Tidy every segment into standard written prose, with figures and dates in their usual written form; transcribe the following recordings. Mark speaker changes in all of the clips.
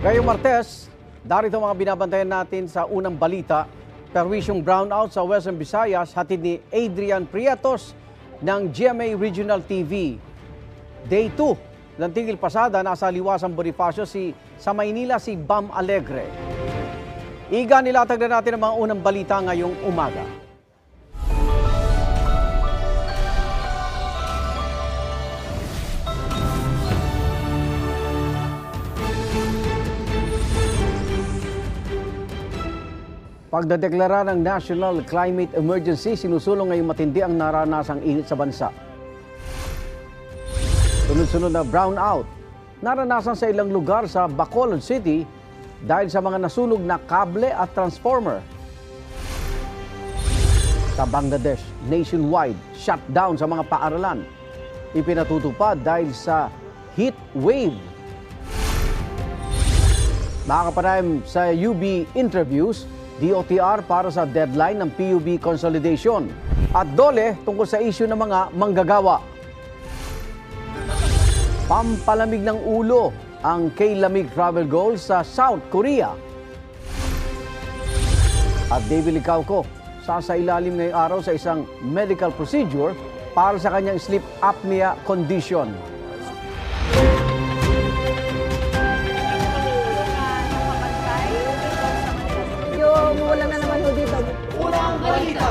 Speaker 1: Ngayong Martes, darito mga binabantayan natin sa unang balita. Perwisyong brownout sa Western Visayas hatid ni Adrian Prietos ng GMA Regional TV. Day 2 ng tigil pasada, nasa Liwasang Bonifacio sa Maynila si Bam Alegre. Iga, nilatag na natin ang mga unang balita ngayong umaga. Pagdedeklara ng National Climate Emergency, sinusulong ngayong matindi ang naranasang init sa bansa. Sunod-sunod na brownout, naranasan sa ilang lugar sa Bacolod City dahil sa mga nasunog na kable at transformer. Sa Bangladesh, nationwide shutdown sa mga paaralan. Ipinatutupad dahil sa heat wave. Mga kapanayam, sa UB interviews, DOTR para sa deadline ng PUB consolidation at DOLE tungkol sa issue ng mga manggagawa. Pampalamig ng ulo ang K-Lamig travel goals sa South Korea. At David Licauco, sasailalim ngayong araw sa isang medical procedure para sa kanyang sleep apnea condition.
Speaker 2: Umuulan na naman ho dito.
Speaker 1: Unang balita!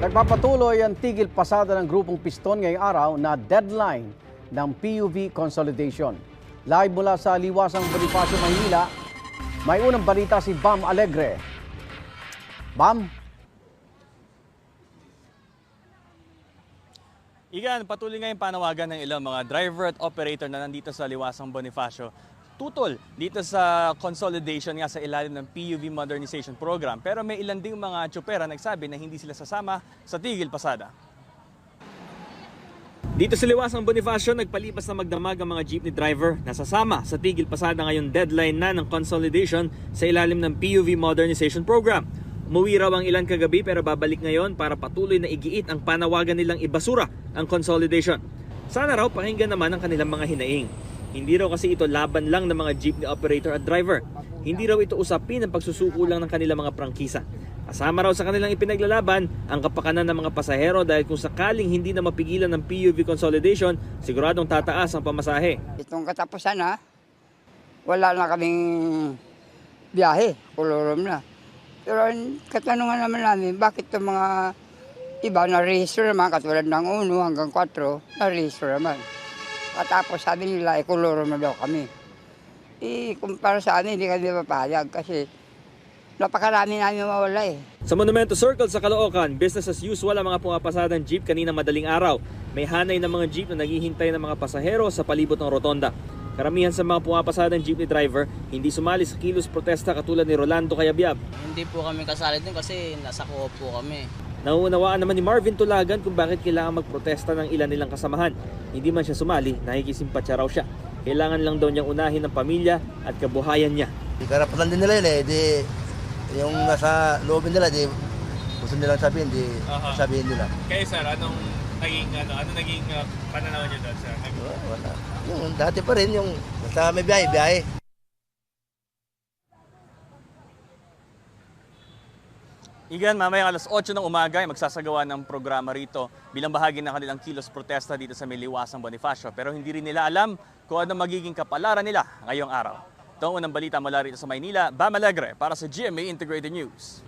Speaker 1: Nagpapatuloy ang tigil pasada ng grupong Piston ngayong araw na deadline ng PUV consolidation. Live mula sa Liwasang Bonifacio, Maynila, may unang balita si Bam Alegre. Bam?
Speaker 3: Igan, patuloy ngayong panawagan ng ilang mga driver at operator na nandito sa Liwasang Bonifacio. Tutol dito sa consolidation nga sa ilalim ng PUV Modernization Program. Pero may ilan ding mga tsopera nagsabi na hindi sila sasama sa tigil pasada. Dito sa Liwasang Bonifacio, nagpalipas na magdamag ang mga jeepney driver na sasama sa tigil pasada ngayong deadline na ng consolidation sa ilalim ng PUV Modernization Program. Umuwi raw ang ilan kagabi pero babalik ngayon para patuloy na igiit ang panawagan nilang ibasura ang consolidation. Sana raw pakinggan naman ang kanilang mga hinaing. Hindi raw kasi ito laban lang ng mga jeepney operator at driver. Hindi raw ito usapin ng pagsusuko lang ng kanilang mga prangkisa. Kasama raw sa kanilang ipinaglalaban ang kapakanan ng mga pasahero dahil kung sakaling hindi na mapigilan ng PUV consolidation, siguradong tataas ang pamasahe.
Speaker 4: Itong katapusan wala na kaming biyahe, kulurum na. Pero katanungan naman namin, bakit itong mga iba na-register naman, katulad ng 1 hanggang 4, na-register naman. Tapos sabi nila, kulurum na daw kami. Kumpara sa amin, hindi kami mapayag kasi napakarami namin mawala .
Speaker 3: Sa Monumento Circle sa Caloocan, business as usual ang mga pumapasadang jeep kanina madaling araw. May hanay ng mga jeep na naghihintay ng mga pasahero sa palibot ng rotonda. Karamihan sa mga pumapasadang jeepney driver hindi sumali sa kilos protesta katulad ni Rolando Cayabyab.
Speaker 5: Hindi po kami kasali din kasi nasa co-op po kami.
Speaker 3: Nauunawaan naman ni Marvin Tulagan kung bakit kailangan magprotesta ng ilan nilang kasamahan. Hindi man siya sumali, nakikisimpatya raw siya. Kailangan lang daw niyang unahin ang pamilya at kabuhayan niya.
Speaker 6: Karapatan din nila yun di yung nasa loobin nila, di gusto nilang sabihin, di sabihin nila.
Speaker 3: Kaya sir, anong naging pananaw niyo doon sir?
Speaker 6: Wala. Yung dati pa rin, yung basta may biyahe.
Speaker 3: Igan, mamaya alas 8 ng umaga ay magsasagawa ng programa rito bilang bahagi ng kanilang kilos protesta dito sa Liwasang Bonifacio. Pero hindi rin nila alam kung ano magiging kapalaran nila ngayong araw. Ito ang unang balita mula rito sa Maynila. Bam Alegre para sa GMA Integrated News.